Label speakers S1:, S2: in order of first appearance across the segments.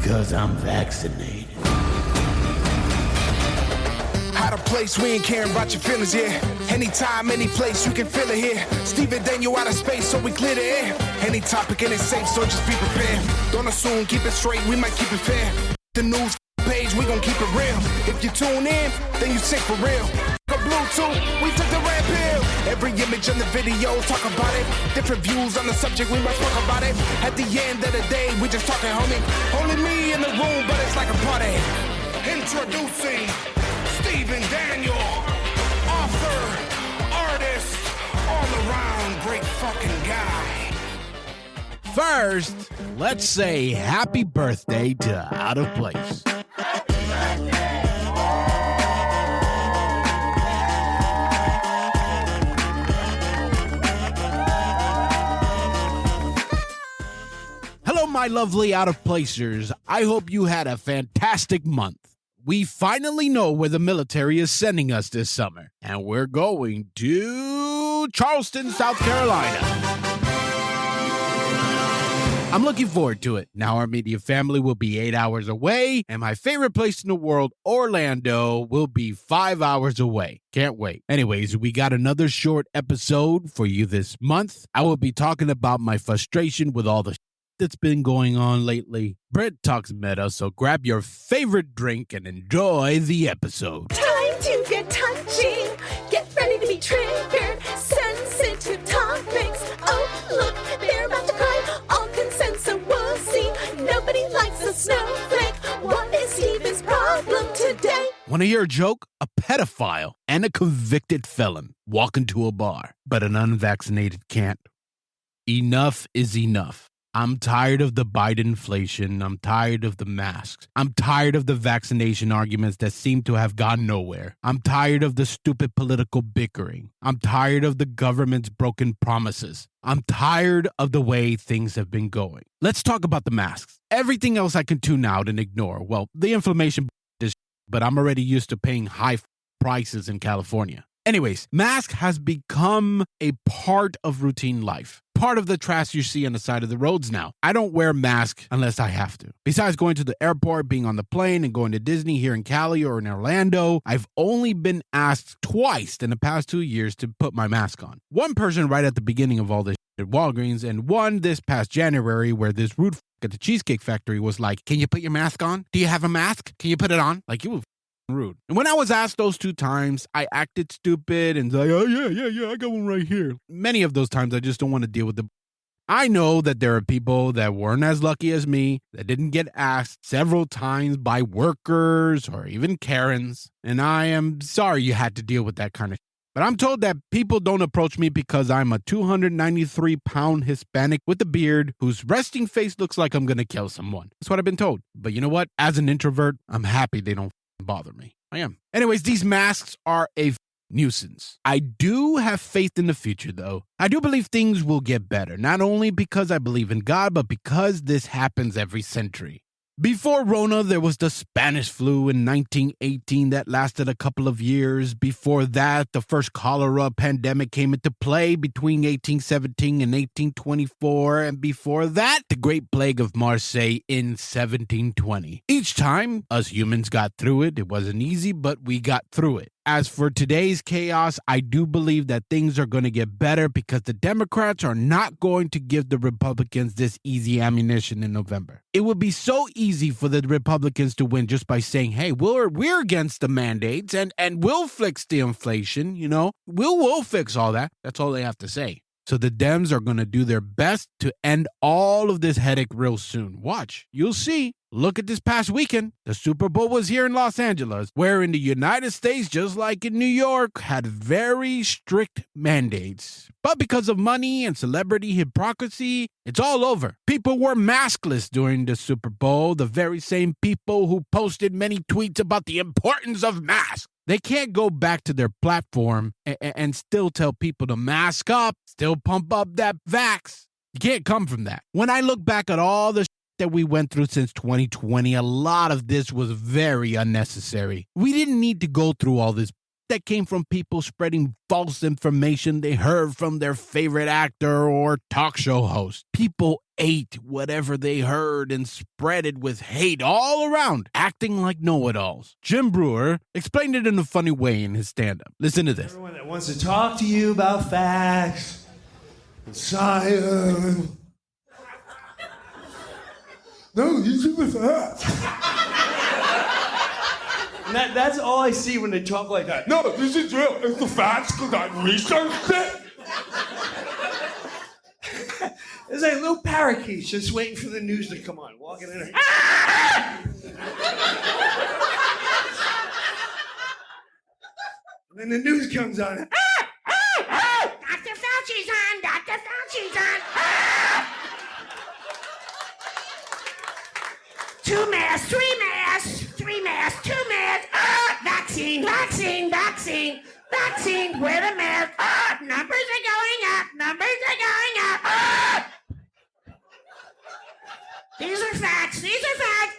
S1: Because I'm vaccinated.
S2: Out of place, we ain't caring about your feelings, yeah. Anytime, any place, you can feel it here. Steve and Daniel out of space, so we clear the air. Any topic and it's safe, so just be prepared. Don't assume, keep it straight, we might keep it fair. The news page, we gon' keep it real. If you tune in, then you sick for real. The Bluetooth, we took the red pill. Every image in the video, talk about it. Different views on the subject, we must talk about it. At the end of the day, we just talking, homie. Only me in the room, but it's like a party. Introducing Stephen Daniel, author, artist, all-around great fucking guy.
S3: First, let's say happy birthday to Out of Place. Hello, my lovely Out of Placers. I hope you had a fantastic month. We finally know where the military is sending us this summer, and we're going to Charleston, South Carolina. I'm looking forward to it. Now our media family will be 8 hours away, and my favorite place in the world, Orlando, will be 5 hours away. Can't wait. Anyways, we got another short episode for you this month. I will be talking about my frustration with all the that's been going on lately. Brett talks meta, so grab your favorite drink and enjoy the episode.
S4: Time to get touchy, get ready to be triggered, sensitive topics. Oh, look, they're about to cry, all consent, so we'll see. Nobody likes a snowflake. What is Steven's problem today?
S3: Want to hear a joke? A pedophile and a convicted felon walk into a bar, but an unvaccinated can't. Enough is enough. I'm tired of the Bidenflation. I'm tired of the masks. I'm tired of the vaccination arguments that seem to have gone nowhere. I'm tired of the stupid political bickering. I'm tired of the government's broken promises. I'm tired of the way things have been going. Let's talk about the masks. Everything else I can tune out and ignore. Well, the inflammation is, but I'm already used to paying high prices in California. Anyways, mask has become a part of routine life. Part of the trash you see on the side of the roads now. I don't wear a mask unless I have to. Besides going to the airport, being on the plane, and going to Disney here in Cali or in Orlando, I've only been asked twice in the past 2 years to put my mask on. One person right at the beginning of all this at Walgreens, and one this past January where this rude at the Cheesecake Factory was like, "Can you put your mask on? Do you have a mask? Can you put it on?" Like, you were rude. And when I was asked those 2 times, I acted stupid and like, "Oh, yeah, I got one right here." Many of those times, I just don't want to deal with the... I know that there are people that weren't as lucky as me, that didn't get asked several times by workers or even Karens, and I am sorry you had to deal with that kind of shit. But I'm told that people don't approach me because I'm a 293-pound Hispanic with a beard whose resting face looks like I'm going to kill someone. That's what I've been told. But you know what? As an introvert, I'm happy they don't bother me. I am. Anyways, these masks are a nuisance. I do have faith in the future, though. I do believe things will get better, not only because I believe in God, but because this happens every century. Before Rona, there was the Spanish flu in 1918 that lasted a couple of years. Before that, the first cholera pandemic came into play between 1817 and 1824. And before that, the Great Plague of Marseille in 1720. Each time, us humans got through it. It wasn't easy, but we got through it. As for today's chaos, I do believe that things are going to get better because the Democrats are not going to give the Republicans this easy ammunition in November. It would be so easy for the Republicans to win just by saying, "Hey, we're against the mandates and we'll fix the inflation, you know. We'll fix all that." That's all they have to say. So the Dems are going to do their best to end all of this headache real soon. Watch. You'll see. Look at this past weekend. The Super Bowl was here in Los Angeles, where in the United States, just like in New York, had very strict mandates. But because of money and celebrity hypocrisy, it's all over. People were maskless during the Super Bowl, the very same people who posted many tweets about the importance of masks. They can't go back to their platform and still tell people to mask up, still pump up that vax. You can't come from that. When I look back at all the that we went through since 2020, a lot of this was very unnecessary. We didn't need to go through all this. that came from people spreading false information they heard from their favorite actor or talk show host. People ate whatever they heard and spread it with hate all around, acting like know-it-alls. Jim Brewer explained it in a funny way in his stand-up. Listen to this.
S5: Everyone that wants to talk to you about facts and science. No, these are the facts. And that's all I see when they talk like that. No, this is real. It's the facts because I researched it. There's like little parakeets just waiting for the news to come on, walking in there. And then the news comes on.
S4: Dr. Fauci's on! Dr. Fauci's on! 2 masks, 3 masks, 3 masks, 2 masks. Vaccine, vaccine, vaccine, vaccine. Wear the mask. Numbers are going up. Numbers are going up. These are facts. These are facts.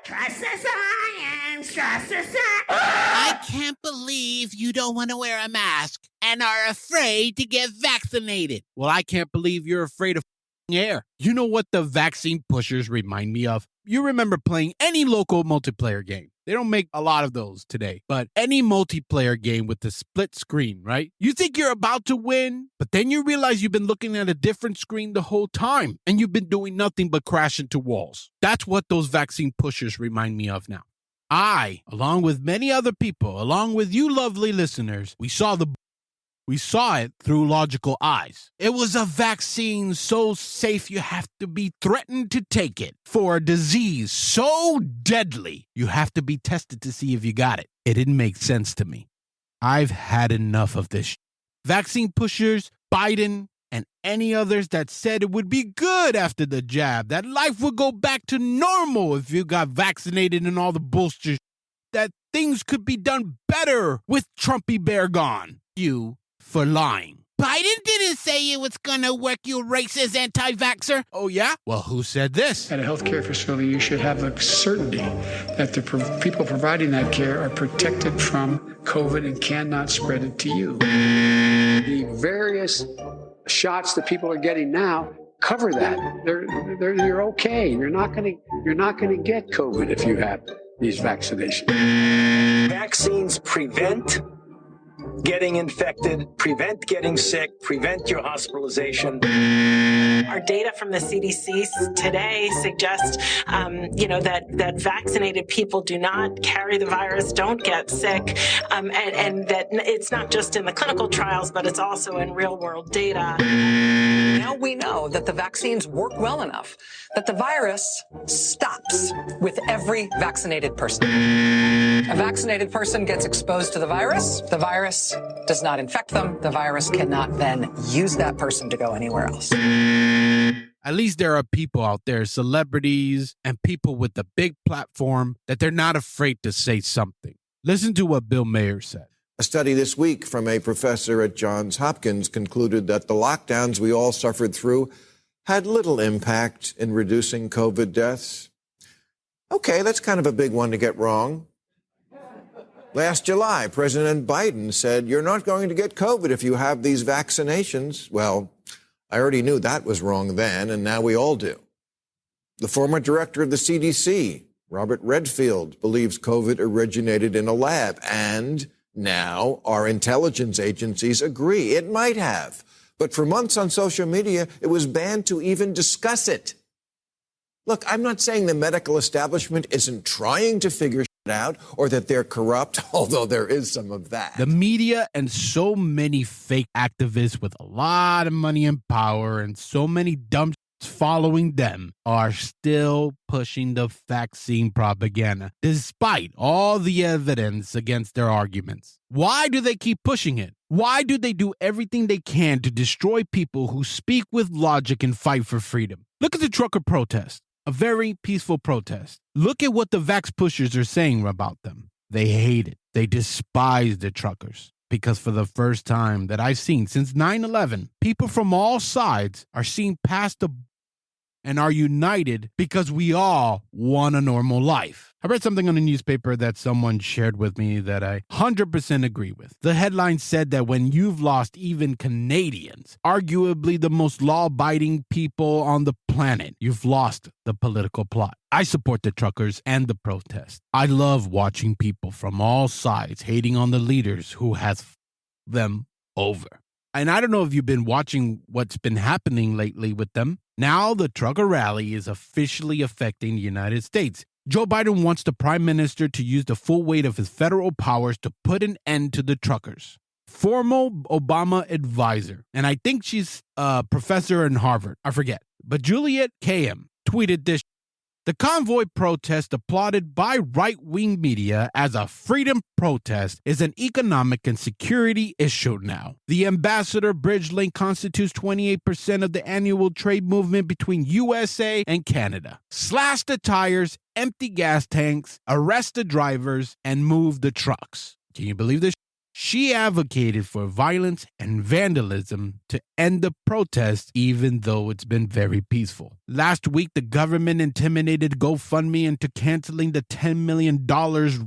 S4: Trust the science. Trust the science.
S1: I can't believe you don't want to wear a mask and are afraid to get vaccinated.
S3: Well, I can't believe you're afraid of air. You know what the vaccine pushers remind me of? You remember playing any local multiplayer game. They don't make a lot of those today, but any multiplayer game with the split screen, right? You think you're about to win, but then you realize you've been looking at a different screen the whole time, and you've been doing nothing but crash into walls. That's what those vaccine pushers remind me of now. I, along with many other people, along with you lovely listeners, we saw it through logical eyes. It was a vaccine so safe you have to be threatened to take it. For a disease so deadly, you have to be tested to see if you got it. It didn't make sense to me. I've had enough of this. Vaccine pushers, Biden, and any others that said it would be good after the jab, that life would go back to normal if you got vaccinated and all the bullshit, that things could be done better with Trumpy Bear gone. You for lying.
S1: Biden didn't say it was gonna work, you racist anti-vaxxer.
S3: Oh, yeah? Well, who said this?
S6: At a healthcare facility, you should have a certainty that the people providing that care are protected from COVID and cannot spread it to you. The various shots that people are getting now cover that. You're okay. You're not gonna get COVID if you have these vaccinations.
S7: Vaccines prevent getting infected, prevent getting sick, prevent your hospitalization.
S8: Our data from the CDC today suggests, that vaccinated people do not carry the virus, don't get sick, and that it's not just in the clinical trials, but it's also in real-world data.
S9: Now we know that the vaccines work well enough that the virus stops with every vaccinated person. A vaccinated person gets exposed to the virus does not infect them. The virus cannot then use that person to go anywhere else.
S3: At least there are people out there, celebrities and people with a big platform, that they're not afraid to say something. Listen to what Bill Mayer said.
S10: A study this week from a professor at Johns Hopkins concluded that the lockdowns we all suffered through had little impact in reducing COVID deaths. Okay, that's kind of a big one to get wrong. Last July, President Biden said, you're not going to get COVID if you have these vaccinations. Well, I already knew that was wrong then, and now we all do. The former director of the CDC, Robert Redfield, believes COVID originated in a lab, and now our intelligence agencies agree it might have. But for months on social media, it was banned to even discuss it. Look, I'm not saying the medical establishment isn't trying to figure out or that they're corrupt, although there is some of that.
S3: The media and so many fake activists with a lot of money and power and so many dumb following them are still pushing the vaccine propaganda despite all the evidence against their arguments. Why do they keep pushing it? Why do they do everything they can to destroy people who speak with logic and fight for freedom? Look at the trucker protest. A very peaceful protest. Look at what the vax pushers are saying about them. They hate it. They despise the truckers. Because for the first time that I've seen since 9/11, people from all sides are seeing past the and are united because we all want a normal life. I read something on the newspaper that someone shared with me that I 100% agree with. The headline said that when you've lost even Canadians, arguably the most law-abiding people on the planet, you've lost the political plot. I support the truckers and the protest. I love watching people from all sides hating on the leaders who has them over. And I don't know if you've been watching what's been happening lately with them. Now the trucker rally is officially affecting the United States. Joe Biden wants the prime minister to use the full weight of his federal powers to put an end to the truckers. Former Obama advisor, and I think she's a professor in Harvard, I forget, but Juliet Kayyem tweeted this. The convoy protest applauded by right-wing media as a freedom protest is an economic and security issue now. The Ambassador Bridge Link constitutes 28% of the annual trade movement between USA and Canada. Slash the tires, empty gas tanks, arrest the drivers, and move the trucks. Can you believe this? She advocated for violence and vandalism to end the protest, even though it's been very peaceful. Last week, the government intimidated GoFundMe into canceling the $10 million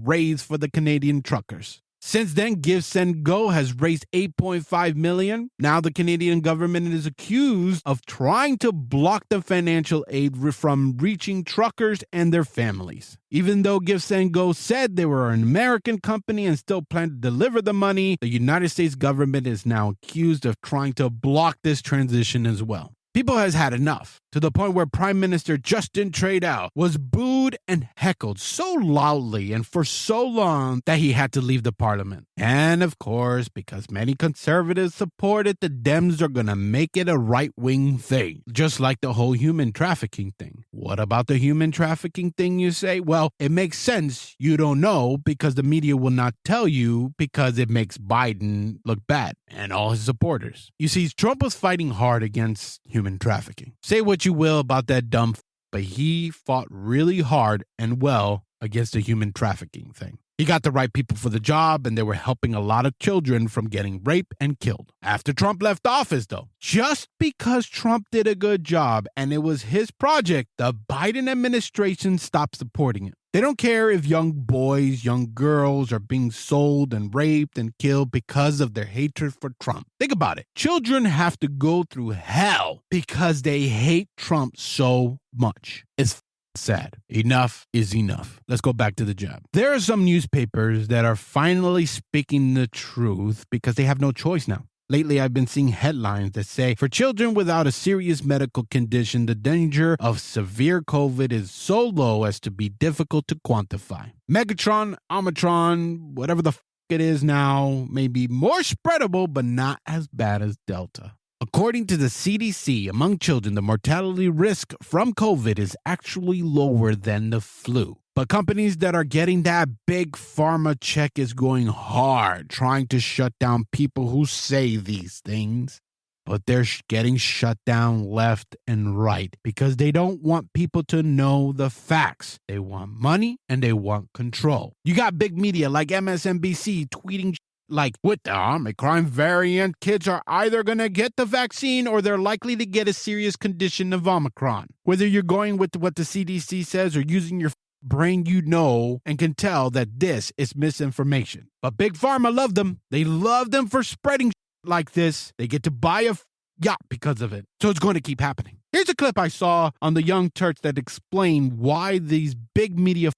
S3: raised for the Canadian truckers. Since then, Give, Send, Go has raised $8.5 million. Now the Canadian government is accused of trying to block the financial aid from reaching truckers and their families. Even though Give, Send, Go said they were an American company and still planned to deliver the money, the United States government is now accused of trying to block this transition as well. People has had enough, to the point where Prime Minister Justin Trudeau was booed and heckled so loudly and for so long that he had to leave the parliament. And of course, because many conservatives support it, the Dems are going to make it a right-wing thing, just like the whole human trafficking thing. What about the human trafficking thing, you say? Well, it makes sense you don't know because the media will not tell you because it makes Biden look bad and all his supporters. You see, Trump was fighting hard against human trafficking. Say what you will about that dumb but he fought really hard and well against the human trafficking thing. He got the right people for the job, and they were helping a lot of children from getting raped and killed. After Trump left office, though, just because Trump did a good job and it was his project, the Biden administration stopped supporting it. They don't care if young boys, young girls are being sold and raped and killed because of their hatred for Trump. Think about it. Children have to go through hell because they hate Trump so much. It's sad. Enough is enough. Let's go back to the job. There are some newspapers that are finally speaking the truth because they have no choice now. Lately, I've been seeing headlines that say, for children without a serious medical condition, the danger of severe COVID is so low as to be difficult to quantify. Megatron, Omicron, whatever the it is now, may be more spreadable, but not as bad as Delta. According to the CDC, among children, the mortality risk from COVID is actually lower than the flu. But companies that are getting that big pharma check is going hard, trying to shut down people who say these things. But they're getting shut down left and right because they don't want people to know the facts. They want money and they want control. You got big media like MSNBC tweeting like, with the Omicron variant, kids are either going to get the vaccine or they're likely to get a serious condition of Omicron. Whether you're going with what the CDC says or using your brain, you know and can tell that this is misinformation. But Big Pharma love them. They love them for spreading like this. They get to buy a yacht because of it. So it's going to keep happening. Here's a clip I saw on the Young Turks that explained why these big media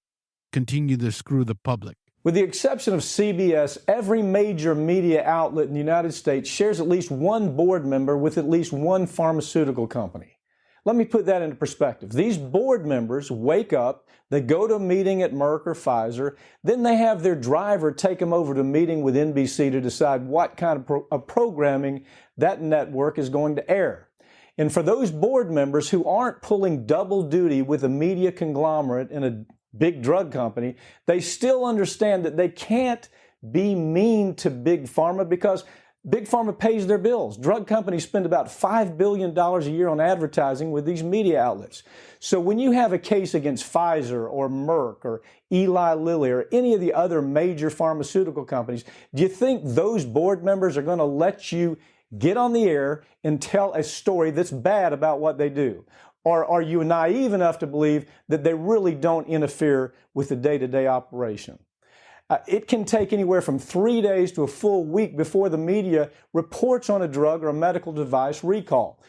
S3: continue to screw the public.
S11: With the exception of CBS, every major media outlet in the United States shares at least one board member with at least one pharmaceutical company. Let me put that into perspective. These board members wake up, they go to a meeting at Merck or Pfizer, then they have their driver take them over to a meeting with NBC to decide what kind of programming that network is going to air. And for those board members who aren't pulling double duty with a media conglomerate in a big drug company, they still understand that they can't be mean to Big Pharma because Big Pharma pays their bills. Drug companies spend about $5 billion a year on advertising with these media outlets. So when you have a case against Pfizer or Merck or Eli Lilly or any of the other major pharmaceutical companies, do you think those board members are going to let you get on the air and tell a story that's bad about what they do? Or are you naive enough to believe that they really don't interfere with the day-to-day operation? It can take anywhere from 3 days to a full week before the media reports on a drug or a medical device recall,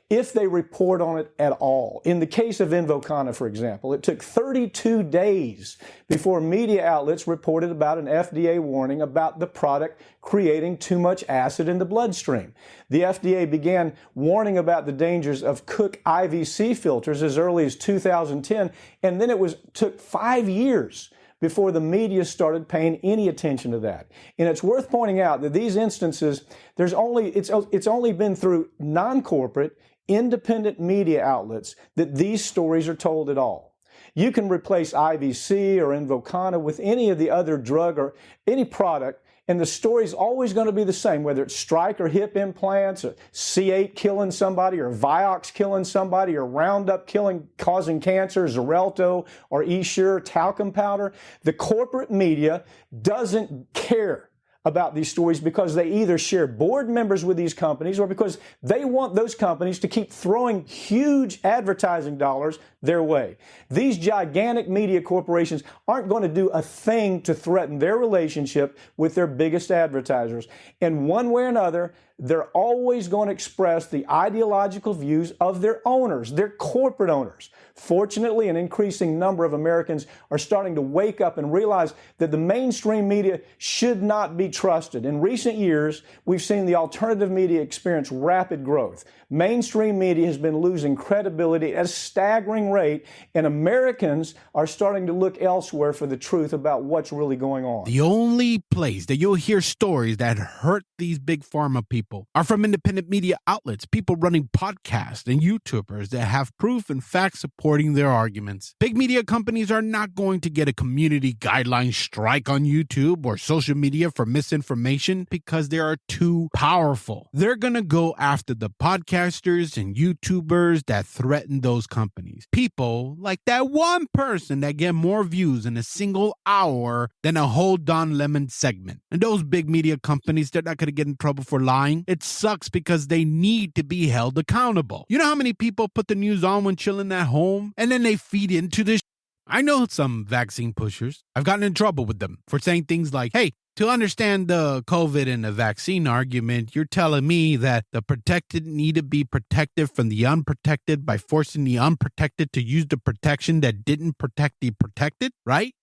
S11: if they report on it at all. In the case of Invokana, for example, it took 32 days before media outlets reported about an FDA warning about the product creating too much acid in the bloodstream. The FDA began warning about the dangers of Cook IVC filters as early as 2010, and then took 5 years before the media started paying any attention to that. And it's worth pointing out that these instances, it's only been through non-corporate, independent media outlets that these stories are told at all. You can replace IVC or Invokana with any of the other drug or any product, and the story's always going to be the same, whether it's Strike or hip implants, or C8 killing somebody, or Vioxx killing somebody, or Roundup causing cancer, Xarelto or Essure talcum powder. The corporate media doesn't care about these stories because they either share board members with these companies or because they want those companies to keep throwing huge advertising dollars their way. These gigantic media corporations aren't going to do a thing to threaten their relationship with their biggest advertisers. And one way or another, they're always going to express the ideological views of their owners, their corporate owners. Fortunately, an increasing number of Americans are starting to wake up and realize that the mainstream media should not be trusted. In recent years, we've seen the alternative media experience rapid growth. Mainstream media has been losing credibility at a staggering rate, and Americans are starting to look elsewhere for the truth about what's really going on.
S3: The only place that you'll hear stories that hurt these big pharma people are from independent media outlets, people running podcasts and YouTubers that have proof and facts supporting their arguments. Big media companies are not going to get a community guideline strike on YouTube or social media for misinformation because they are too powerful. They're going to go after the podcasters and YouTubers that threaten those companies. People like that one person that get more views in a single hour than a whole Don Lemon segment. And those big media companies, they're not going to get in trouble for lying. It sucks because they need to be held accountable. You know how many people put the news on when chilling at home and then they feed into this? I know some vaccine pushers. I've gotten in trouble with them for saying things like, hey, to understand the COVID and the vaccine argument, you're telling me that the protected need to be protected from the unprotected by forcing the unprotected to use the protection that didn't protect the protected, right?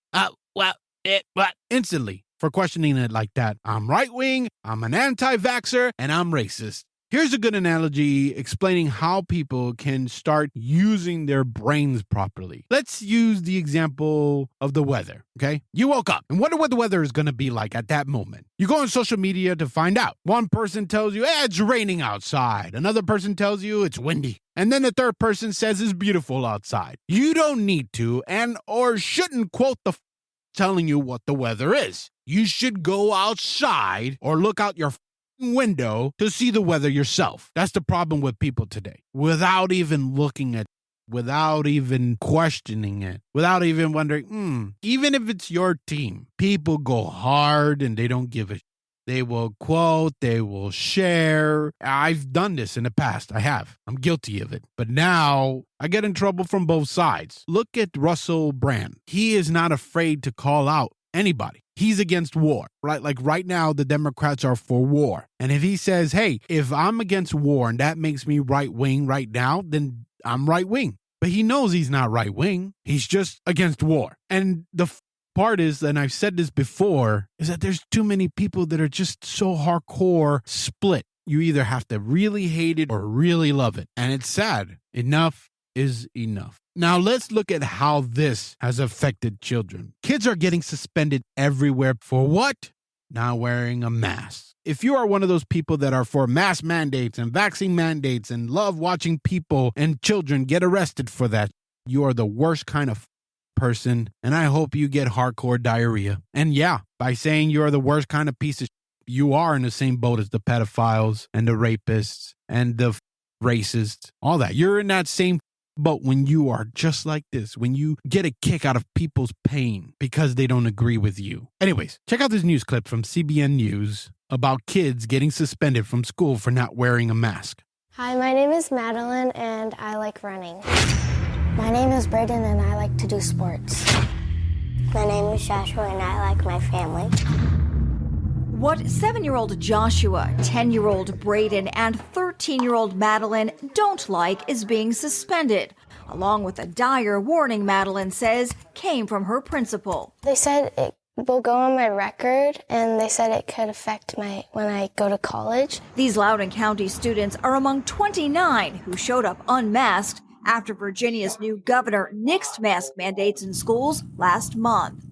S3: Instantly, for questioning it like that, I'm right-wing, I'm an anti-vaxxer, and I'm racist. Here's a good analogy explaining how people can start using their brains properly. Let's use the example of the weather, okay? You woke up and wonder what the weather is going to be like at that moment. You go on social media to find out. One person tells you, it's raining outside. Another person tells you it's windy. And then the third person says it's beautiful outside. You don't need to or shouldn't quote the telling you what the weather is. You should go outside or look out your window to see the weather yourself. That's the problem with people today. Without even looking at, without even questioning it, without even wondering, even if it's your team, people go hard and they don't give a They will quote, they will share. I've done this in the past. I have. I'm guilty of it. But now I get in trouble from both sides. Look at Russell Brand. He is not afraid to call out anybody. He's against war, right? Like right now, the Democrats are for war. And if he says, hey, if I'm against war and that makes me right wing right now, then I'm right wing. But he knows he's not right wing. He's just against war. And the part is, and I've said this before, is that there's too many people that are just so hardcore split. You either have to really hate it or really love it. And it's sad. Enough is enough. Now let's look at how this has affected children. Kids are getting suspended everywhere for what? Not wearing a mask. If you are one of those people that are for mask mandates and vaccine mandates and love watching people and children get arrested for that, you are the worst kind of person, and I hope you get hardcore diarrhea. And yeah, by saying you're the worst kind of piece of you are in the same boat as the pedophiles and the rapists and the racists, all that. You're in that same boat when you are just like this, when you get a kick out of people's pain because they don't agree with you. Anyways, check out this news clip from CBN News about kids getting suspended from school for not wearing a mask.
S12: Hi, my name is Madeline, and I like running. My name is Brayden, and I like to do sports. My name is Joshua, and I like my family.
S13: What 7-year-old Joshua, 10-year-old Brayden, and 13-year-old Madeline don't like is being suspended, along with a dire warning Madeline says came from her principal.
S12: They said it will go on my record, and they said it could affect when I go to college.
S13: These Loudoun County students are among 29 who showed up unmasked after Virginia's new governor nixed mask mandates in schools last month.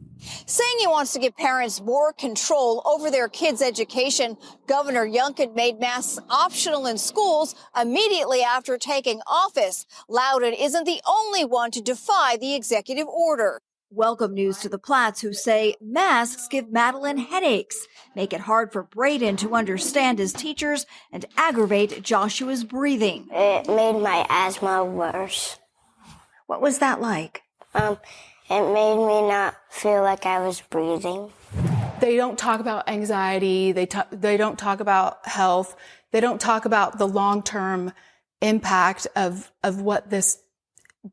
S14: Saying he wants to give parents more control over their kids' education, Governor Youngkin made masks optional in schools immediately after taking office. Loudoun isn't the only one to defy the executive order.
S13: Welcome news to the Platts, who say masks give Madeline headaches, make it hard for Brayden to understand his teachers, and aggravate Joshua's breathing.
S12: It made my asthma worse.
S13: What was that like?
S12: It made me not feel like I was breathing.
S15: They don't talk about anxiety. They don't talk about health. They don't talk about the long-term impact of what this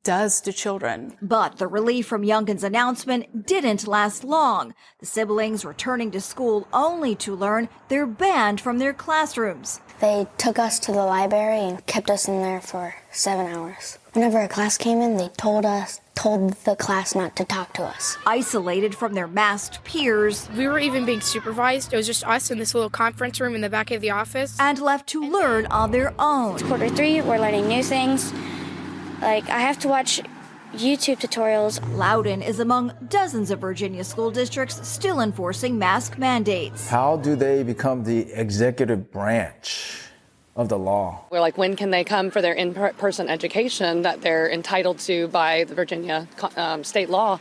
S15: does to children.
S13: But the relief from Youngkin's announcement didn't last long. The siblings returning to school only to learn they're banned from their classrooms.
S12: They took us to the library and kept us in there for 7 hours. Whenever a class came in, they told the class not to talk to us.
S13: Isolated from their masked peers.
S16: We were even being supervised. It was just us in this little conference room in the back of the office.
S13: And left to learn on their own.
S12: It's quarter 3, we're learning new things. Like, I have to watch YouTube tutorials.
S13: Loudoun is among dozens of Virginia school districts still enforcing mask mandates.
S17: How do they become the executive branch of the law?
S18: We're like, when can they come for their in-person education that they're entitled to by the Virginia state law?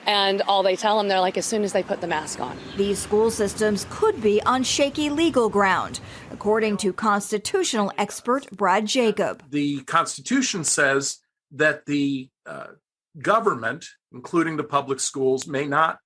S18: And all they tell them, they're like, as soon as they put the mask on.
S13: These school systems could be on shaky legal ground, according to constitutional expert Brad Jacob.
S19: The Constitution says that the government, including the public schools, may not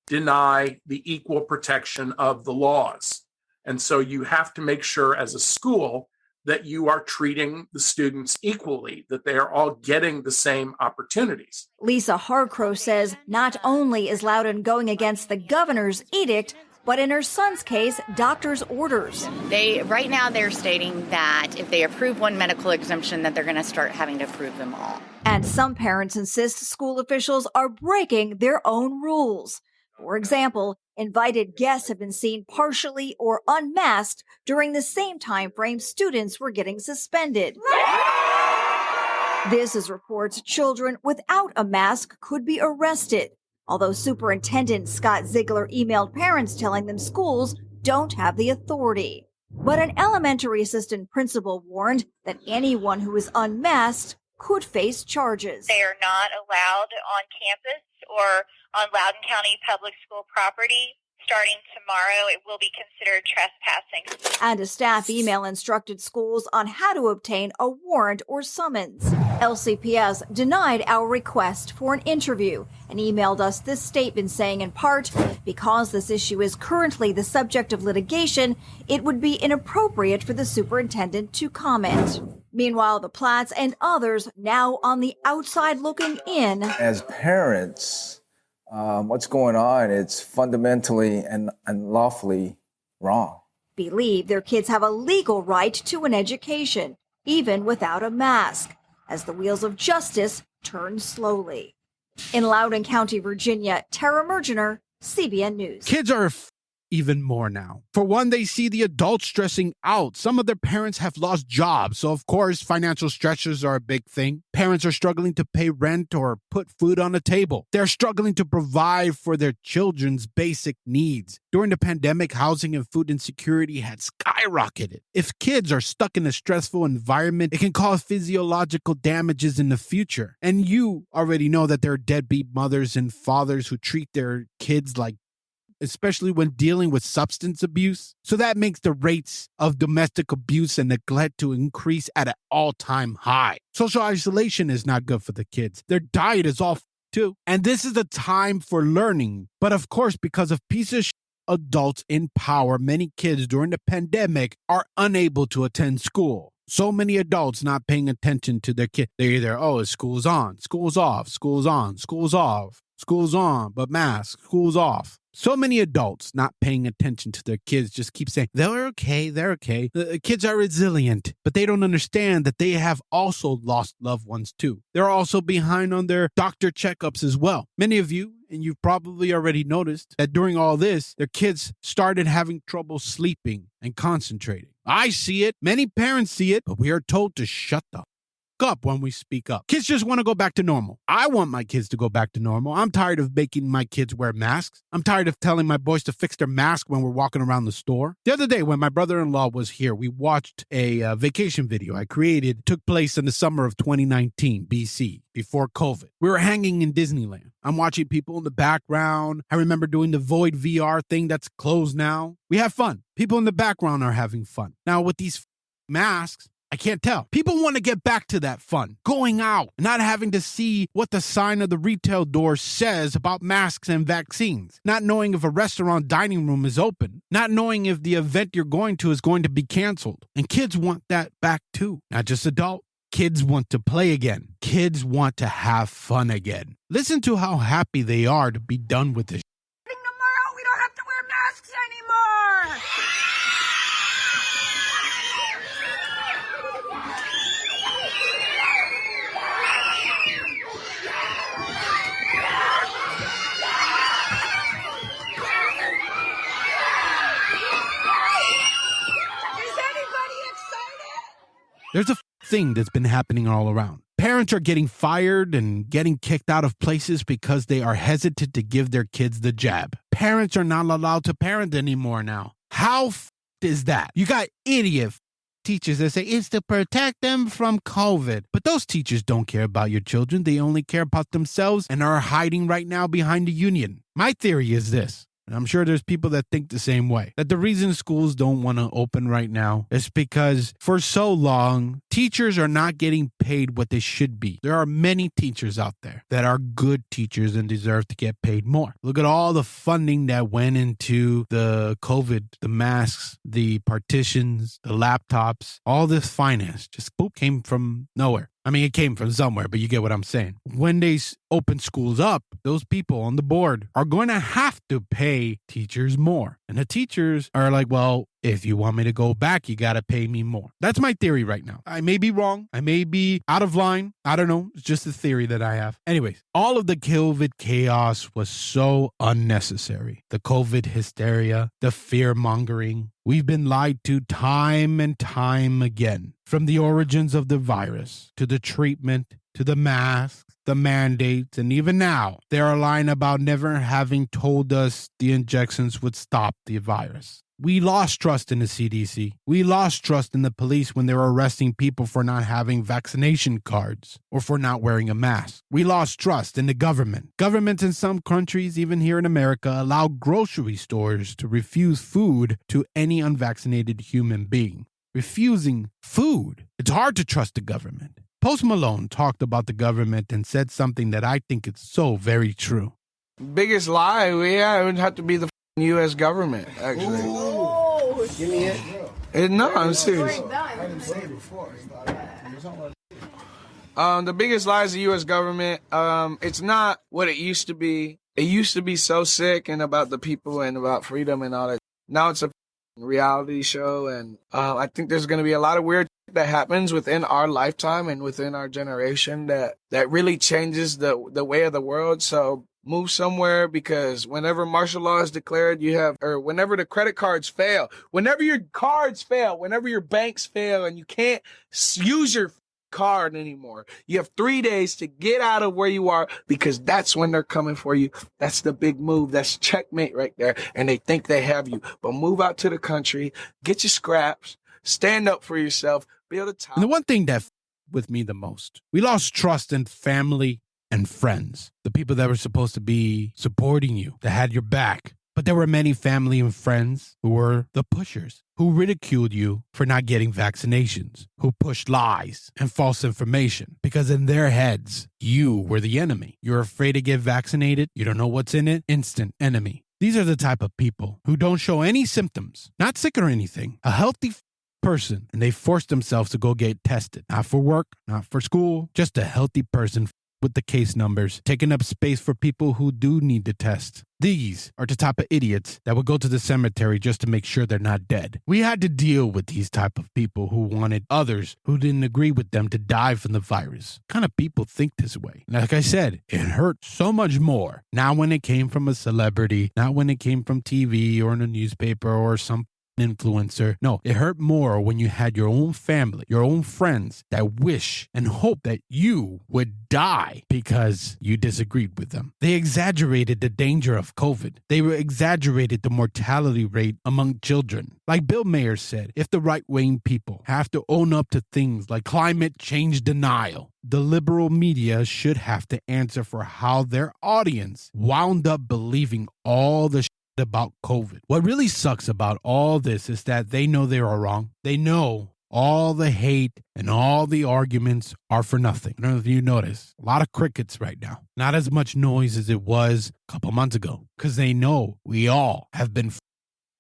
S19: deny the equal protection of the laws. And so you have to make sure as a school that you are treating the students equally, that they are all getting the same opportunities.
S13: Lisa Harcrow says not only is Loudoun going against the governor's edict, but in her son's case, doctor's orders.
S20: Right now they're stating that if they approve one medical exemption, that they're going to start having to approve them all.
S13: And some parents insist school officials are breaking their own rules. For example, invited guests have been seen partially or unmasked during the same time frame students were getting suspended. This is reports children without a mask could be arrested, although Superintendent Scott Ziegler emailed parents telling them schools don't have the authority. But an elementary assistant principal warned that anyone who is unmasked could face charges.
S21: They are not allowed on campus or on Loudoun County public school property. Starting tomorrow, it will be considered trespassing.
S13: And a staff email instructed schools on how to obtain a warrant or summons. LCPS denied our request for an interview and emailed us this statement saying, in part, because this issue is currently the subject of litigation, it would be inappropriate for the superintendent to comment. Meanwhile, the Platts and others now on the outside looking in.
S17: As parents, what's going on, it's fundamentally and lawfully wrong.
S13: Believe their kids have a legal right to an education, even without a mask, as the wheels of justice turn slowly. In Loudoun County, Virginia, Tara Mergener, CBN News.
S3: Kids are even more now. For one, they see the adults stressing out. Some of their parents have lost jobs, so of course, financial stresses are a big thing. Parents are struggling to pay rent or put food on the table. They're struggling to provide for their children's basic needs. During the pandemic, housing and food insecurity had skyrocketed. If kids are stuck in a stressful environment, it can cause physiological damages in the future. And you already know that there are deadbeat mothers and fathers who treat their kids like, especially when dealing with substance abuse. So that makes the rates of domestic abuse and neglect to increase at an all-time high. Social isolation is not good for the kids. Their diet is all too. And this is a time for learning. But of course, because of pieces of adults in power, many kids during the pandemic are unable to attend school. So many adults not paying attention to their kid. They're either, oh, school's on, school's off, school's on, school's off, school's on, but mask, school's off. So many adults not paying attention to their kids just keep saying, they're okay, they're okay. The kids are resilient, but they don't understand that they have also lost loved ones too. They're also behind on their doctor checkups as well. Many of you, and you've probably already noticed that during all this, their kids started having trouble sleeping and concentrating. I see it. Many parents see it, but we are told to shut the up when we speak up. Kids just want to go back to normal. I want my kids to go back to normal. I'm tired of making my kids wear masks. I'm tired of telling my boys to fix their mask when we're walking around the store. The other day when my brother-in-law was here, we watched a vacation video I created. It took place in the summer of 2019 BC, before COVID. We were hanging in Disneyland. I'm watching people in the background. I remember doing the Void VR thing that's closed now. We have fun. People in the background are having fun. Now with these masks, I can't tell. People want to get back to that fun, going out, not having to see what the sign of the retail door says about masks and vaccines, not knowing if a restaurant dining room is open, not knowing if the event you're going to is going to be canceled. And kids want that back too, not just adults. Kids want to play again. Kids want to have fun again. Listen to how happy they are to be done with this.
S4: Tomorrow we don't have to wear masks anymore.
S3: There's a thing that's been happening all around. Parents are getting fired and getting kicked out of places because they are hesitant to give their kids the jab. Parents are not allowed to parent anymore now. How is that? You got idiot teachers that say it's to protect them from COVID. But those teachers don't care about your children. They only care about themselves and are hiding right now behind a union. My theory is this. And I'm sure there's people that think the same way, that the reason schools don't want to open right now is because for so long, teachers are not getting paid what they should be. There are many teachers out there that are good teachers and deserve to get paid more. Look at all the funding that went into the COVID, the masks, the partitions, the laptops, all this finance just came from nowhere. I mean, it came from somewhere, but you get what I'm saying. When they open schools up, those people on the board are going to have to pay teachers more. And the teachers are like, well, if you want me to go back, you got to pay me more. That's my theory right now. I may be wrong. I may be out of line. I don't know. It's just a theory that I have. Anyways, all of the COVID chaos was so unnecessary. The COVID hysteria, the fear mongering. We've been lied to time and time again. From the origins of the virus, to the treatment, to the masks, the mandates, and even now, they are lying about never having told us the injections would stop the virus. We lost trust in the CDC. We lost trust in the police when they were arresting people for not having vaccination cards or for not wearing a mask. We lost trust in the government. Governments in some countries, even here in America, allow grocery stores to refuse food to any unvaccinated human being. Refusing food. It's hard to trust the government. Post Malone talked about the government and said something that I think is so very true.
S2: Biggest lie, it would have to be the U.S. government, actually.
S4: Oh,
S2: give me it. No, I'm serious.
S4: I didn't say it before.
S2: The biggest lie is the U.S. government. It's not what it used to be. It used to be so sick and about the people and about freedom and all that. Now it's a reality show, and I think there's going to be a lot of weird that happens within our lifetime and within our generation that really changes the way of the world. So move somewhere, because whenever martial law is declared, whenever the credit cards fail, whenever your cards fail, whenever your banks fail and you can't use your card anymore, you have 3 days to get out of where you are, because that's when they're coming for you. That's the big move. That's checkmate right there. And they think they have you. But move out to the country, get your scraps, stand up for yourself, build a top.
S3: And the one thing that with me the most, we lost trust in family and friends, the people that were supposed to be supporting you, that had your back. But there were many family and friends who were the pushers, who ridiculed you for not getting vaccinations, who pushed lies and false information, because in their heads, you were the enemy. You're afraid to get vaccinated. You don't know what's in it. Instant enemy. These are the type of people who don't show any symptoms, not sick or anything, a healthy person and they force themselves to go get tested. Not for work, not for school, just a healthy person with the case numbers, taking up space for people who do need to test. These are the type of idiots that would go to the cemetery just to make sure they're not dead. We had to deal with these type of people who wanted others who didn't agree with them to die from the virus. What kind of people think this way? Like I said, it hurt so much more. Not when it came from a celebrity, not when it came from TV or in a newspaper or some influencer. No, it hurt more when you had your own family, your own friends that wish and hope that you would die because you disagreed with them. They exaggerated the danger of COVID. They exaggerated the mortality rate among children. Like Bill Mayer said, if the right-wing people have to own up to things like climate change denial, the liberal media should have to answer for how their audience wound up believing all the about COVID. What really sucks about all this is that they know they are wrong. They know all the hate and all the arguments are for nothing. I don't know if you notice. A lot of crickets right now. Not as much noise as it was a couple months ago because they know we all have been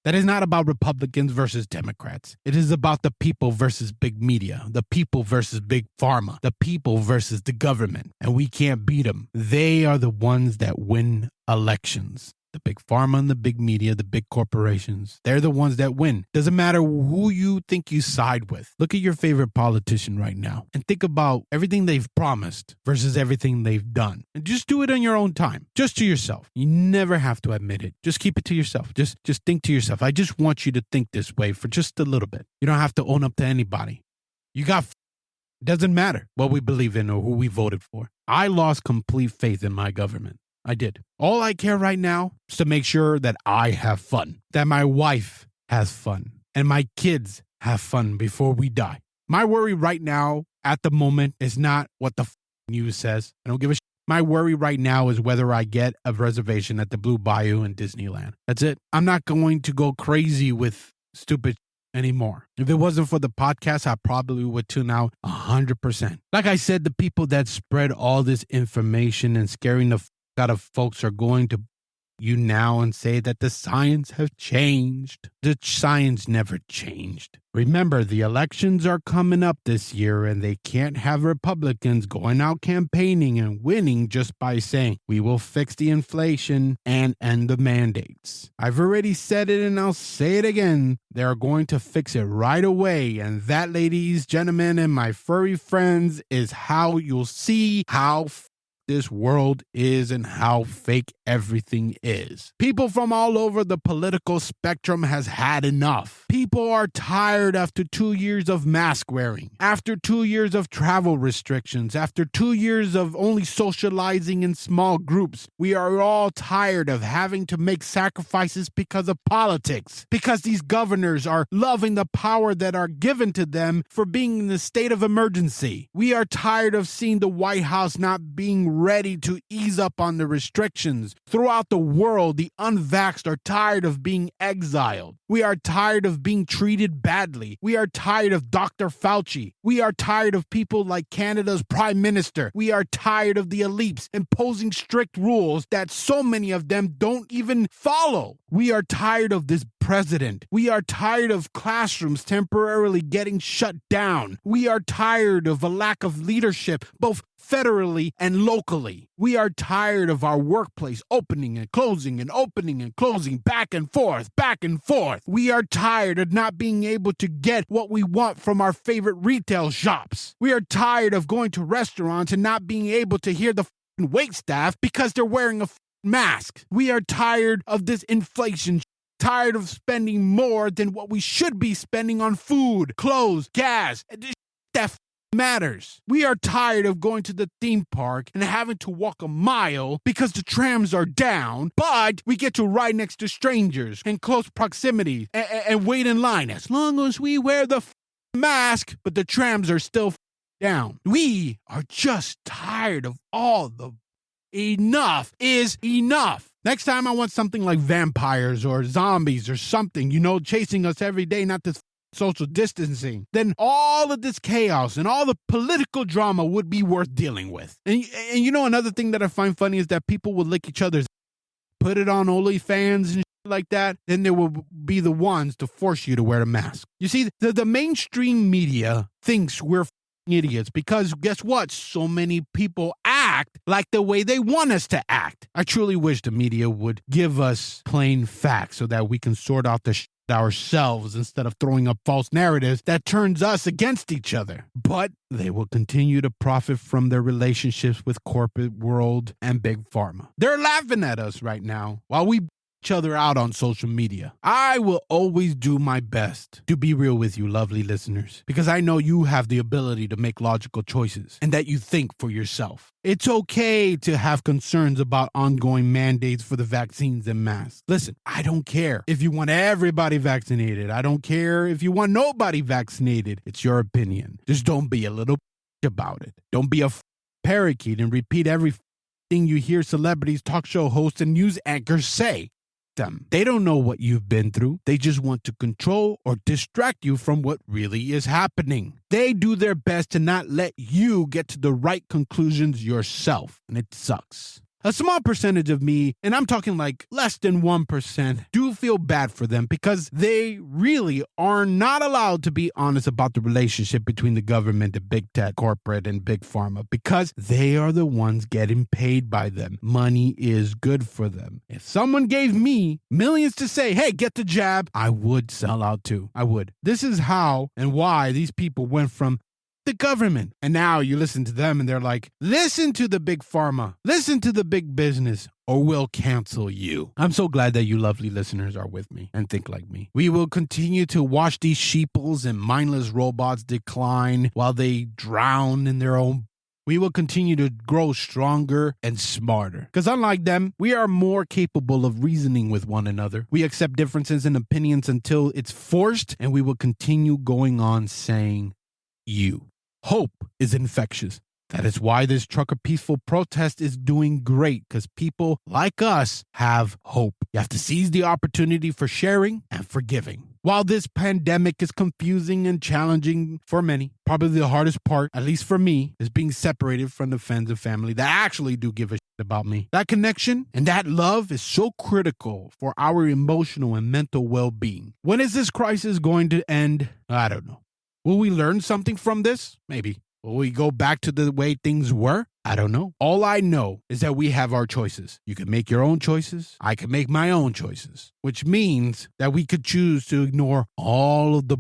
S3: That is not about Republicans versus Democrats. It is about the people versus big media, the people versus big pharma, the people versus the government. And we can't beat them. They are the ones that win elections. The big pharma and the big media, the big corporations, they're the ones that win. Doesn't matter who you think you side with. Look at your favorite politician right now and think about everything they've promised versus everything they've done. And just do it on your own time, just to yourself. You never have to admit it. Just keep it to yourself. Just think to yourself. I just want you to think this way for just a little bit. You don't have to own up to anybody. You got it doesn't matter what we believe in or who we voted for. I lost complete faith in my government. I did. All I care right now is to make sure that I have fun, that my wife has fun, and my kids have fun before we die. My worry right now at the moment is not what the news says. I don't give a shit. My worry right now is whether I get a reservation at the Blue Bayou in Disneyland. That's it. I'm not going to go crazy with stupid anymore. If it wasn't for the podcast, I probably would tune out 100%. Like I said, the people that spread all this information and scaring the out of folks are going to you now and say that the science have changed. The science never changed. Remember, the elections are coming up this year and they can't have Republicans going out campaigning and winning just by saying, we will fix the inflation and end the mandates. I've already said it and I'll say it again. They're going to fix it right away. And that, ladies, gentlemen, and my furry friends, is how you'll see how this world is and how fake everything is. People from all over the political spectrum has had enough. People are tired after 2 years of mask wearing, after 2 years of travel restrictions, after 2 years of only socializing in small groups. We are all tired of having to make sacrifices because of politics, because these governors are loving the power that are given to them for being in the state of emergency. We are tired of seeing the White House not being ready to ease up on the restrictions. Throughout the world, the unvaxxed are tired of being exiled. We are tired of being treated badly. We are tired of Dr. Fauci. We are tired of people like Canada's Prime Minister. We are tired of the elites imposing strict rules that so many of them don't even follow. We are tired of this president. We are tired of classrooms temporarily getting shut down. We are tired of a lack of leadership, both federally and locally. We are tired of our workplace opening and closing and opening and closing, back and forth, back and forth. We are tired of not being able to get what we want from our favorite retail shops. We are tired of going to restaurants and not being able to hear the wait staff because they're wearing a mask. We are tired of this inflation. Tired of spending more than what we should be spending on food, clothes, gas, and this that matters. We are tired of going to the theme park and having to walk a mile because the trams are down, but we get to ride next to strangers in close proximity and wait in line as long as we wear the mask, but the trams are still down. We are just tired of all the enough is enough. Next time I want something like vampires or zombies or something, chasing us every day, not this social distancing, then all of this chaos and all the political drama would be worth dealing with. And another thing that I find funny is that people would lick each other's, put it on OnlyFans and like that, then there will be the ones to force you to wear a mask. You see, the mainstream media thinks we're idiots because guess what? So many people act like the way they want us to act. I truly wish the media would give us plain facts so that we can sort out the shit ourselves instead of throwing up false narratives that turns us against each other. But they will continue to profit from their relationships with corporate world and big pharma. They're laughing at us right now while we each other out on social media. I will always do my best to be real with you, lovely listeners, because I know you have the ability to make logical choices and that you think for yourself. It's okay to have concerns about ongoing mandates for the vaccines and masks. Listen, I don't care if you want everybody vaccinated. I don't care if you want nobody vaccinated. It's your opinion. Just don't be a little about it. Don't be a parakeet and repeat everything you hear celebrities, talk show hosts, and news anchors say. Them. They don't know what you've been through. They just want to control or distract you from what really is happening. They do their best to not let you get to the right conclusions yourself, and it sucks. A small percentage of me, and I'm talking like less than 1%, do feel bad for them because they really are not allowed to be honest about the relationship between the government and big tech, corporate, and big pharma because they are the ones getting paid by them. Money is good for them. If someone gave me millions to say, hey, get the jab, I would sell out too. I would. This is how and why these people went from the government. And now you listen to them and they're like, listen to the big pharma, listen to the big business, or we'll cancel you. I'm so glad that you lovely listeners are with me and think like me. We will continue to watch these sheeples and mindless robots decline while they drown in their own. We will continue to grow stronger and smarter. Because unlike them, we are more capable of reasoning with one another. We accept differences in opinions until it's forced, and we will continue going on saying you. Hope is infectious. That is why this trucker peaceful protest is doing great, because people like us have hope. You have to seize the opportunity for sharing and forgiving. While this pandemic is confusing and challenging for many, probably the hardest part, at least for me, is being separated from the friends and family that actually do give a shit about me. That connection and that love is so critical for our emotional and mental well-being. When is this crisis going to end? I don't know. Will we learn something from this? Maybe. Will we go back to the way things were? I don't know. All I know is that we have our choices. You can make your own choices. I can make my own choices, which means that we could choose to ignore all of the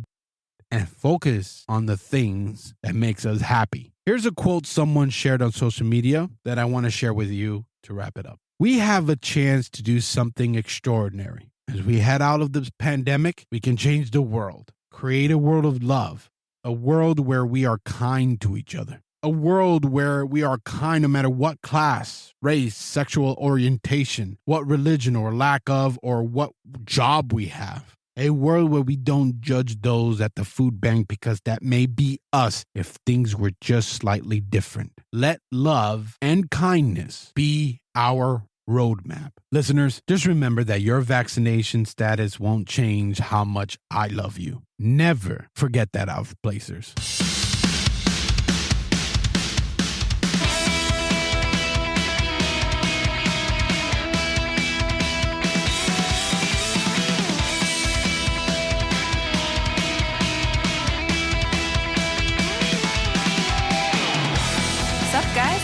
S3: and focus on the things that makes us happy. Here's a quote someone shared on social media that I want to share with you to wrap it up. We have a chance to do something extraordinary. As we head out of this pandemic, we can change the world, create a world of love. A world where we are kind to each other. A world where we are kind no matter what class, race, sexual orientation, what religion or lack of, or what job we have. A world where we don't judge those at the food bank because that may be us if things were just slightly different. Let love and kindness be our roadmap. Listeners, just remember that your vaccination status won't change how much I love you. Never forget that, outplacers.
S5: What's up, guys?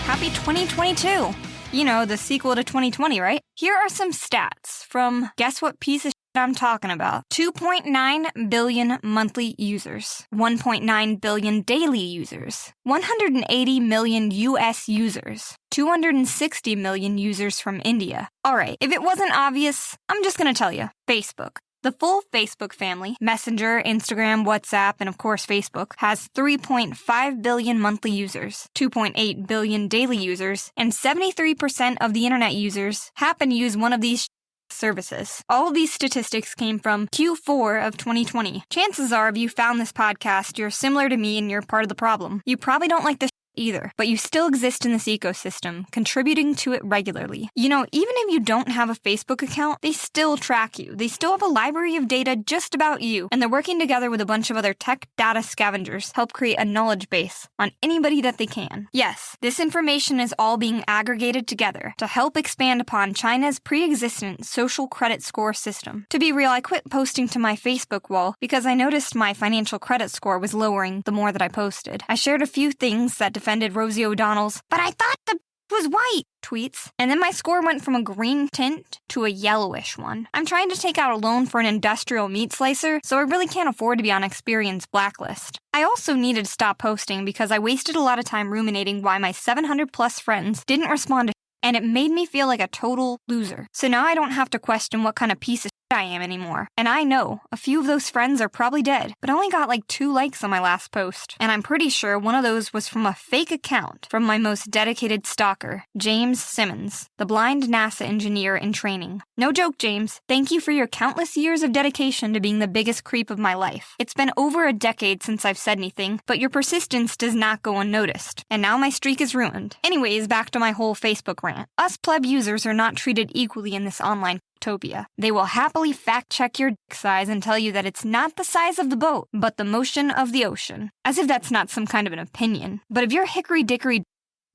S5: Happy 2022. You know, the sequel to 2020, right? Here are some stats from guess what piece of shit I'm talking about. 2.9 billion monthly users, 1.9 billion daily users, 180 million US users, 260 million users from India. All right, if it wasn't obvious, I'm just going to tell you. Facebook. The full Facebook family, Messenger, Instagram, WhatsApp, and of course Facebook, has 3.5 billion monthly users, 2.8 billion daily users, and 73% of the internet users happen to use one of these services. All of these statistics came from Q4 of 2020. Chances are if you found this podcast, you're similar to me and you're part of the problem. You probably don't like the either, but you still exist in this ecosystem, contributing to it regularly. You know, even if you don't have a Facebook account, they still track you. They still have a library of data just about you, and they're working together with a bunch of other tech data scavengers to help create a knowledge base on anybody that they can. Yes, this information is all being aggregated together to help expand upon China's pre-existent social credit score system. To be real, I quit posting to my Facebook wall because I noticed my financial credit score was lowering the more that I posted. I shared a few things that defended Rosie O'Donnell's, but I thought the was white tweets, and then my score went from a green tint to a yellowish one. I'm trying to take out a loan for an industrial meat slicer, so I really can't afford to be on Experian's blacklist. I also needed to stop posting because I wasted a lot of time ruminating why my 700 plus friends didn't respond to and it made me feel like a total loser. So now I don't have to question what kind of piece of I am anymore. And I know a few of those friends are probably dead, but I only got like 2 likes on my last post. And I'm pretty sure one of those was from a fake account from my most dedicated stalker, James Simmons, the blind NASA engineer in training. No joke, James. Thank you for your countless years of dedication to being the biggest creep of my life. It's been over a decade since I've said anything, but your persistence does not go unnoticed. And now my streak is ruined. Anyways, back to my whole Facebook rant. Us pleb users are not treated equally in this online utopia. They will happily fact-check your dick size and tell you that it's not the size of the boat, but the motion of the ocean. As if that's not some kind of an opinion. But if you're hickory-dickory,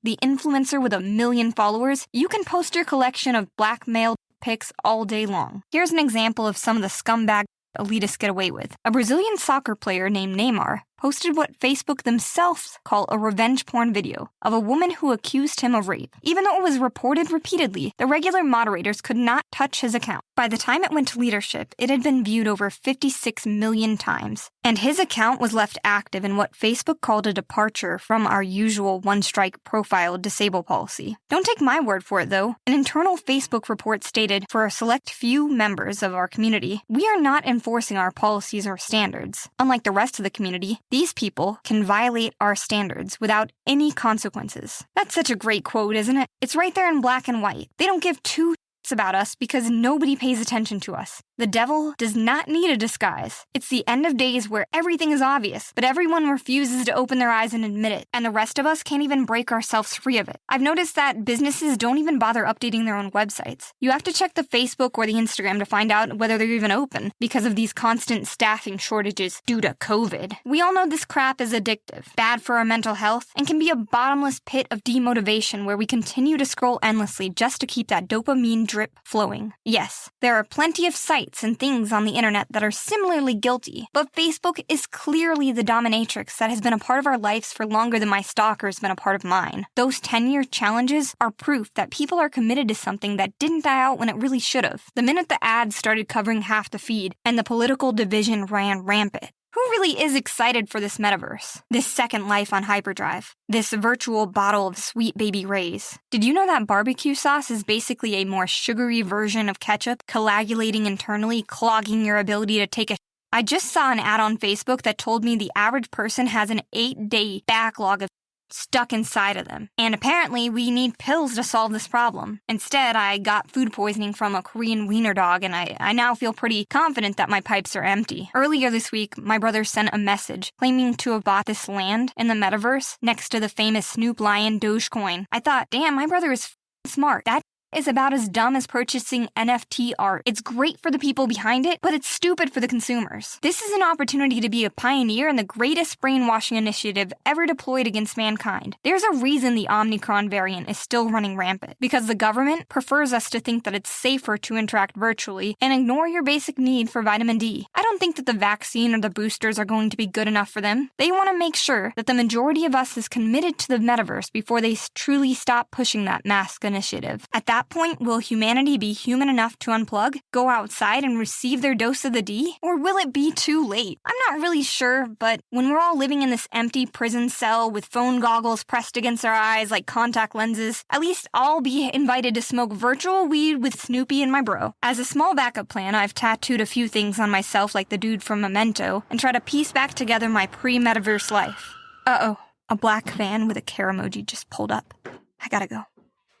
S5: the influencer with 1 million followers, you can post your collection of black male pics all day long. Here's an example of some of the scumbag elitists get away with. A Brazilian soccer player named Neymar posted what Facebook themselves call a revenge porn video of a woman who accused him of rape. Even though it was reported repeatedly, the regular moderators could not touch his account. By the time it went to leadership, it had been viewed over 56 million times, and his account was left active in what Facebook called a departure from our usual one-strike profile disable policy. Don't take my word for it, though. An internal Facebook report stated, for a select few members of our community, we are not enforcing our policies or standards. Unlike the rest of the community, these people can violate our standards without any consequences. That's such a great quote, isn't it? It's right there in black and white. They don't give 2 about us because nobody pays attention to us. The devil does not need a disguise. It's the end of days where everything is obvious, but everyone refuses to open their eyes and admit it, and the rest of us can't even break ourselves free of it. I've noticed that businesses don't even bother updating their own websites. You have to check the Facebook or the Instagram to find out whether they're even open because of these constant staffing shortages due to COVID. We all know this crap is addictive, bad for our mental health, and can be a bottomless pit of demotivation where we continue to scroll endlessly just to keep that dopamine drip flowing. Yes, there are plenty of sites and things on the internet that are similarly guilty, but Facebook is clearly the dominatrix that has been a part of our lives for longer than my stalker's been a part of mine. Those 10-year challenges are proof that people are committed to something that didn't die out when it really should have. The minute the ads started covering half the feed and the political division ran rampant, who really is excited for this metaverse? This second life on hyperdrive? This virtual bottle of sweet baby rays? Did you know that barbecue sauce is basically a more sugary version of ketchup, coagulating internally, clogging your ability to take a I just saw an ad on Facebook that told me the average person has an 8-day backlog of stuck inside of them. And apparently we need pills to solve this problem. Instead, I got food poisoning from a Korean wiener dog, and I now feel pretty confident that my pipes are empty. Earlier this week, my brother sent a message claiming to have bought this land in the metaverse next to the famous Snoop Lion Dogecoin. I thought, damn, my brother is smart. That is about as dumb as purchasing NFT art. It's great for the people behind it, but it's stupid for the consumers. This is an opportunity to be a pioneer in the greatest brainwashing initiative ever deployed against mankind. There's a reason the Omicron variant is still running rampant, because the government prefers us to think that it's safer to interact virtually and ignore your basic need for vitamin D. I don't think that the vaccine or the boosters are going to be good enough for them. They want to make sure that the majority of us is committed to the metaverse before they truly stop pushing that mask initiative. At that point, will humanity be human enough to unplug, go outside, and receive their dose of the D? Or will it be too late? I'm not really sure, but when we're all living in this empty prison cell with phone goggles pressed against our eyes like contact lenses, at least I'll be invited to smoke virtual weed with Snoopy and my bro. As a small backup plan, I've tattooed a few things on myself like the dude from Memento and try to piece back together my pre-metaverse life. Uh-oh, a black van with a care emoji just pulled up. I gotta go.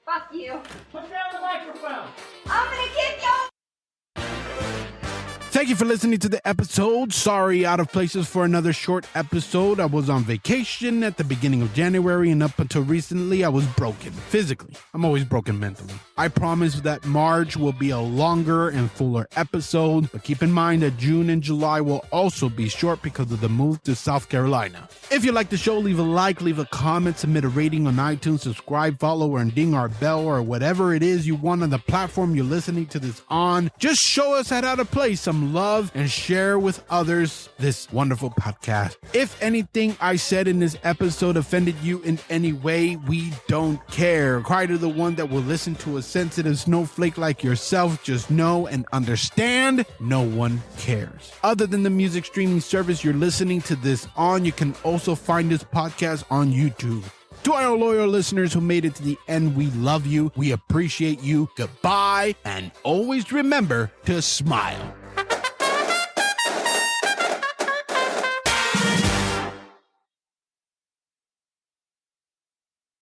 S4: Fuck you. Put down the microphone. I'm gonna kick you.
S3: Thank you for listening to the episode. Sorry, out of places for another short episode. I was on vacation at the beginning of January, and up until recently, I was broken physically. I'm always broken mentally. I promise that March will be a longer and fuller episode, but keep in mind that June and July will also be short because of the move to South Carolina. If you like the show, leave a like, leave a comment, submit a rating on iTunes, subscribe, follow, and ding our bell, or whatever it is you want on the platform you're listening to this on. Just show us how to play some love and share with others this wonderful podcast. If anything I said in this episode offended you in any way, we don't care. Cry to the one that will listen to a sensitive snowflake like yourself. Just know and understand, no one cares. Other than the music streaming service you're listening to this on, you can also find this podcast on YouTube. To our loyal listeners who made it to the end, we love you. We appreciate you. Goodbye. And always remember to smile.